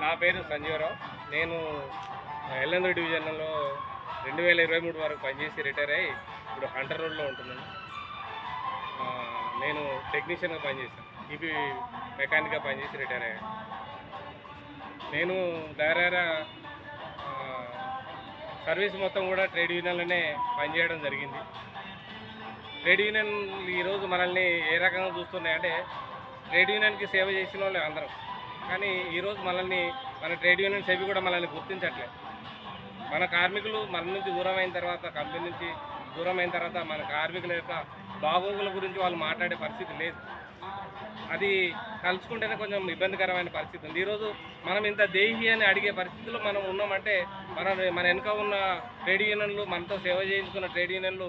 నా పేరు సంజీవరావు. నేను ఎల్ఎన్ డివిజన్లో 2023 వరకు పనిచేసి రిటైర్ అయ్యి ఇప్పుడు హంటర్ రోడ్లో ఉంటున్నాను. నేను టెక్నీషియన్గా పనిచేశాను. ఈపీ మెకానిక్గా పనిచేసి రిటైర్ అయ్యాను. నేను దగ్గర సర్వీస్ మొత్తం కూడా ట్రేడ్ యూనియన్లోనే పనిచేయడం జరిగింది. ట్రేడ్ యూనియన్ ఈరోజు మనల్ని ఏ రకంగా చూస్తున్నాయంటే, ట్రేడ్ యూనియన్కి సేవ చేసిన వాళ్ళు అందరం, కానీ ఈరోజు మనల్ని మన ట్రేడ్ యూనియన్ సభ్యులు కూడా మనల్ని గుర్తించట్లేదు. మన కార్మికులు మన నుంచి దూరం అయిన తర్వాత, కంపెనీ నుంచి దూరం అయిన తర్వాత మన కార్మికుల యొక్క బాగోగుల గురించి వాళ్ళు మాట్లాడే పరిస్థితి లేదు. అది కలుసుకుంటేనే కొంచెం ఇబ్బందికరమైన పరిస్థితి ఉంది. ఈరోజు మనం ఇంత దేహి అని అడిగే పరిస్థితుల్లో మనం ఉన్నామంటే మన వెనుక ఉన్న ట్రేడ్ యూనియన్లు, మనతో సేవ చేయించుకున్న ట్రేడ్ యూనియన్లు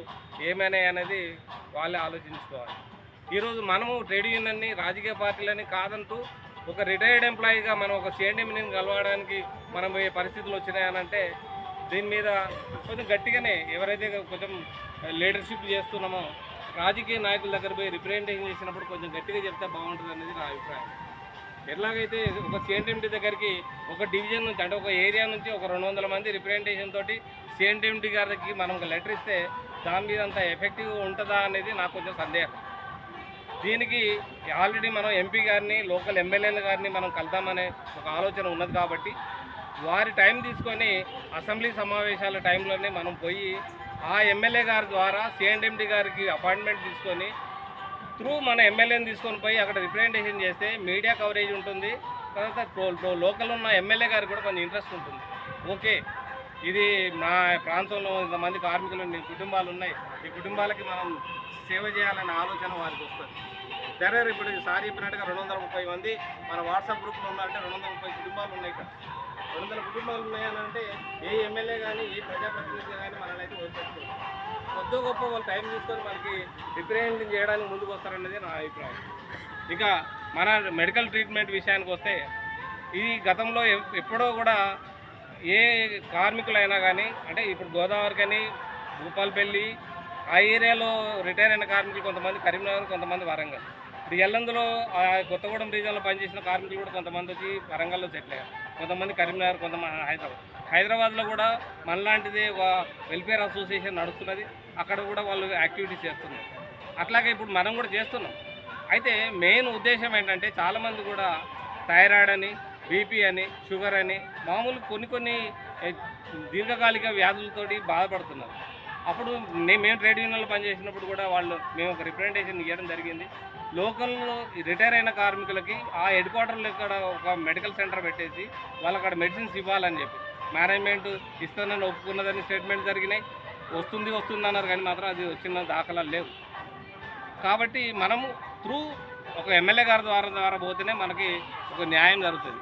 ఏమైనాయి అనేది వాళ్ళే ఆలోచించుకోవాలి. ఈరోజు మనము ట్రేడ్ యూనియన్ని, రాజకీయ పార్టీలని కాదంటూ ఒక రిటైర్డ్ ఎంప్లాయీగా మనం ఒక సిఎండిని కలవడానికి మనం ఏ పరిస్థితులు వచ్చినాయనంటే, దీని మీద కొంచెం గట్టిగానే ఎవరైతే కొంచెం లీడర్షిప్ చేస్తున్నామో రాజకీయ నాయకుల దగ్గర పోయి రిప్రజెంటేషన్ చేసినప్పుడు కొంచెం గట్టిగా చెప్తే బాగుంటుంది అనేది నా అభిప్రాయం. ఎట్లాగైతే ఒక సిఎండిఎంటీ దగ్గరికి ఒక డివిజన్ నుంచి, అంటే ఒక ఏరియా నుంచి ఒక 200 మంది రిప్రజెంటేషన్ తోటి సిఎండిఎంటీ గారికి మనం ఒక లెటర్ ఇస్తే దాని మీద అంత ఎఫెక్టివ్గా ఉంటుందా అనేది నాకు కొంచెం సందేహం. దీనికి ఆల్రెడీ మనం ఎంపీ గారిని, లోకల్ ఎమ్మెల్యేల గారిని మనం కలుద్దామనే ఒక ఆలోచన ఉన్నది కాబట్టి, వారి టైం తీసుకొని అసెంబ్లీ సమావేశాల టైంలోనే మనం పోయి ఆ ఎమ్మెల్యే గారి ద్వారా సిఎండిఎంటీ గారికి అపాయింట్మెంట్ తీసుకొని త్రూ మన ఎమ్మెల్యేని తీసుకొని పోయి అక్కడ రిప్రజెంటేషన్ చేస్తే మీడియా కవరేజ్ ఉంటుంది. తర్వాత లోకల్ ఉన్న ఎమ్మెల్యే గారికి కూడా కొంచెం ఇంట్రెస్ట్ ఉంటుంది. ఓకే, ఇది మా ప్రాంతంలో ఇంతమంది కార్మికులు, కుటుంబాలు ఉన్నాయి, ఈ కుటుంబాలకి మనం సేవ చేయాలనే ఆలోచన వారికి వస్తుంది. తెరరు ఇప్పుడు సార్ చెప్పినట్టుగా 230 మంది మన వాట్సాప్ గ్రూప్లో ఉన్నారంటే 230 కుటుంబాలు ఉన్నాయి. ఇక్కడ 200 కుటుంబాలు ఉన్నాయనంటే ఏ ఎమ్మెల్యే కానీ, ఏ ప్రజాప్రతినిధి కానీ మనల్ని అయితే వదిలిపెట్టుకోరు. కొద్ది గొప్ప వాళ్ళు టైం తీసుకొని మనకి రిప్రజెంటేషన్ చేయడానికి ముందుకు వస్తారనేది నా అభిప్రాయం. ఇక మన మెడికల్ ట్రీట్మెంట్ విషయానికి వస్తే, ఇది గతంలో ఎప్పుడో కూడా ఏ కార్మికులైనా కానీ, అంటే ఇప్పుడు గోదావరి కానీ, భూపాలపల్లి ఆ ఏరియాలో రిటైర్ అయిన కార్మికులు కొంతమంది కరీంనగర్, కొంతమంది వరంగల్. ఇప్పుడు ఎల్లందులో కొత్తగూడెం రీజన్లో పనిచేసిన కార్మికులు కూడా కొంతమంది వచ్చి వరంగల్లో సెటిల్ అయ్యారు, కొంతమంది కరీంనగర్, కొంతమంది హైదరాబాద్లో కూడా మనలాంటిది ఒక వెల్ఫేర్ అసోసియేషన్ నడుస్తున్నది. అక్కడ కూడా వాళ్ళు యాక్టివిటీస్ చేస్తున్నారు. అట్లాగే ఇప్పుడు మనం కూడా చేస్తున్నాం. అయితే మెయిన్ ఉద్దేశం ఏంటంటే, చాలామంది కూడా థైరాయిడ్ అని, బీపీ అని, షుగర్ అని మామూలు కొన్ని దీర్ఘకాలిక వ్యాధులతోటి బాధపడుతున్నారు. అప్పుడు మేము ట్రేడ్ యూనియన్లో పనిచేసినప్పుడు కూడా మేము ఒక రిప్రజెంటేషన్ ఇవ్వడం జరిగింది. లోకల్లో రిటైర్ అయిన కార్మికులకి ఆ హెడ్ క్వార్టర్లో ఇక్కడ ఒక మెడికల్ సెంటర్ పెట్టేసి వాళ్ళు అక్కడ మెడిసిన్స్ ఇవ్వాలని చెప్పి మేనేజ్మెంట్ ఇస్తానని ఒప్పుకున్నదని స్టేట్మెంట్ జరిగినాయి. వస్తుంది అన్నారు, కానీ మాత్రం అది వచ్చిన దాఖలాలు లేవు. కాబట్టి మనము త్రూ ఒక ఎమ్మెల్యే గారి ద్వారా పోతేనే మనకి ఒక న్యాయం జరుగుతుంది.